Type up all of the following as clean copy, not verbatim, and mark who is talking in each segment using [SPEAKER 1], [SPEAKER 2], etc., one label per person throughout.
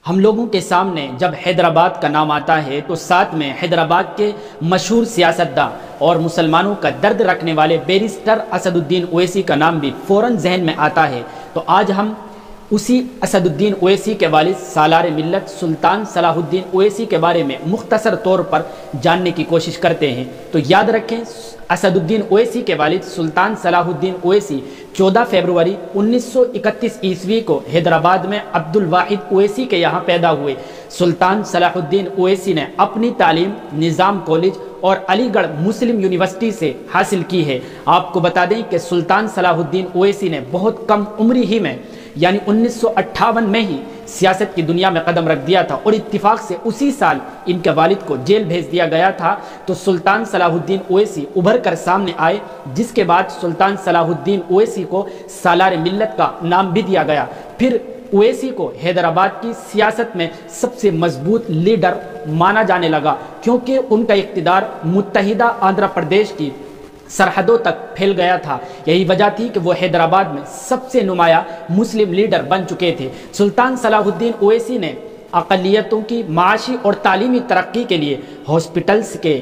[SPEAKER 1] ہم لوگوں کے سامنے جب حیدرآباد کا نام آتا ہے تو ساتھ میں حیدرآباد کے مشہور سیاستداں اور مسلمانوں کا درد رکھنے والے بیرسٹر اسد الدین اویسی کا نام بھی فوراً ذہن میں آتا ہے۔ تو آج ہم اسی اسد الدین اویسی کے والد سالار ملت سلطان صلاح الدین اویسی کے بارے میں مختصر طور پر جاننے کی کوشش کرتے ہیں۔ تو یاد رکھیں، اسد الدین اویسی کے والد سلطان صلاح الدین اویسی 14 فروری 1931 عیسوی کو حیدرآباد میں عبد الواحد اویسی کے یہاں پیدا ہوئے۔ سلطان صلاح الدین اویسی نے اپنی تعلیم نظام کالج اور علی گڑھ مسلم یونیورسٹی سے حاصل کی ہے۔ آپ کو بتا دیں کہ سلطان صلاح الدین اویسی نے بہت کم عمری ہی میں یعنی 1958 میں ہی سیاست کی دنیا میں قدم رکھ دیا تھا، اور اتفاق سے اسی سال ان کے والد کو جیل بھیج دیا گیا تھا۔ تو سلطان صلاح الدین اویسی ابھر کر سامنے آئے، جس کے بعد سلطان صلاح الدین اویسی کو سالار ملت کا نام بھی دیا گیا۔ پھر اویسی کو حیدرآباد کی سیاست میں سب سے مضبوط لیڈر مانا جانے لگا، کیونکہ ان کا اقتدار متحدہ آندھرا پردیش کی سرحدوں تک پھیل گیا تھا۔ یہی وجہ تھی کہ وہ حیدرآباد میں سب سے نمایاں مسلم لیڈر بن چکے تھے۔ سلطان صلاح الدین اویسی نے اقلیتوں کی معاشی اور تعلیمی ترقی کے لیے ہاسپٹلز کے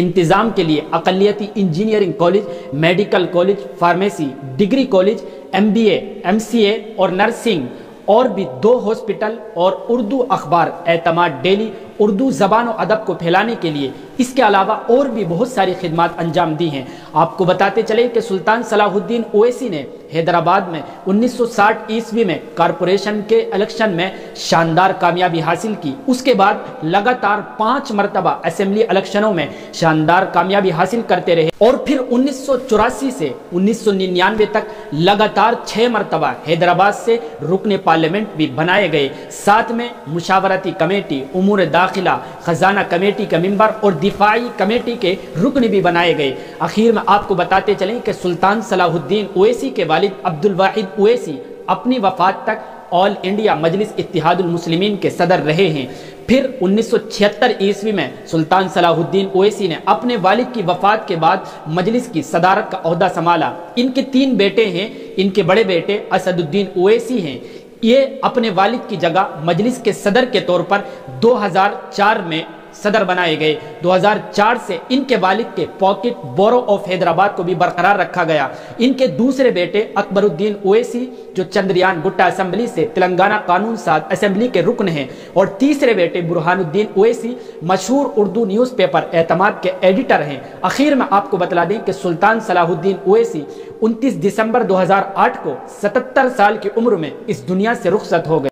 [SPEAKER 1] انتظام کے لیے اقلیتی engineering college, medical college, pharmacy, degree college, MBA، MCA اور نرسنگ اور بھی 2 ہاسپٹل اور اردو اخبار اعتماد ڈیلی اردو زبان و ادب کو پھیلانے کے لیے اس کے علاوہ اور بھی بہت ساری خدمات انجام دی ہیں۔ آپ کو بتاتے چلے کہ سلطان صلاح الدین اویسی نے حیدرآباد میں 1960 عیسوی میں کارپوریشن کے الیکشن میں شاندار کامیابی حاصل کی۔ اس کے بعد لگاتار 5 مرتبہ اسمبلی الیکشنوں میں شاندار کامیابی حاصل کرتے رہے، اور پھر 1984 سے 1999 تک لگاتار 6 مرتبہ حیدرآباد سے رکن پارلیمنٹ بھی بنائے گئے۔ ساتھ میں مشاورتی کمیٹی، امور داخلہ، خزانہ کمیٹی کا ممبر اور دفاعی کمیٹی کے رکن بھی بنائے گئے۔ آخر میں آپ کو بتاتے چلیں کہ سلطان صلاح الدین اویسی کے والد عبد الواحد اویسی اپنی وفات تک آل انڈیا مجلس اتحاد المسلمین کے صدر رہے ہیں۔ پھر 1976 عیسوی میں سلطان صلاح الدین اویسی نے اپنے والد کی وفات کے بعد مجلس کی صدارت کا عہدہ سنبھالا۔ ان کے 3 بیٹے ہیں۔ ان کے بڑے بیٹے اسد الدین اویسی ہیں، یہ اپنے والد کی جگہ مجلس کے صدر کے طور پر 2004 میں صدر بنائے گئے۔ 2004 سے ان کے والد کے پاکٹ بورو آف حیدرآباد کو بھی برقرار رکھا گیا۔ ان کے دوسرے بیٹے اکبر الدین اویسی جو چندریان گٹا اسمبلی سے تلنگانہ قانون ساز اسمبلی کے رکن ہیں، اور تیسرے بیٹے برہان الدین اویسی مشہور اردو نیوز پیپر اعتماد کے ایڈیٹر ہیں۔ آخر میں آپ کو بتلا دیں کہ سلطان صلاح الدین اویسی 29 دسمبر 2008 کو 77 سال کی عمر میں اس دنیا سے رخصت ہو گئے۔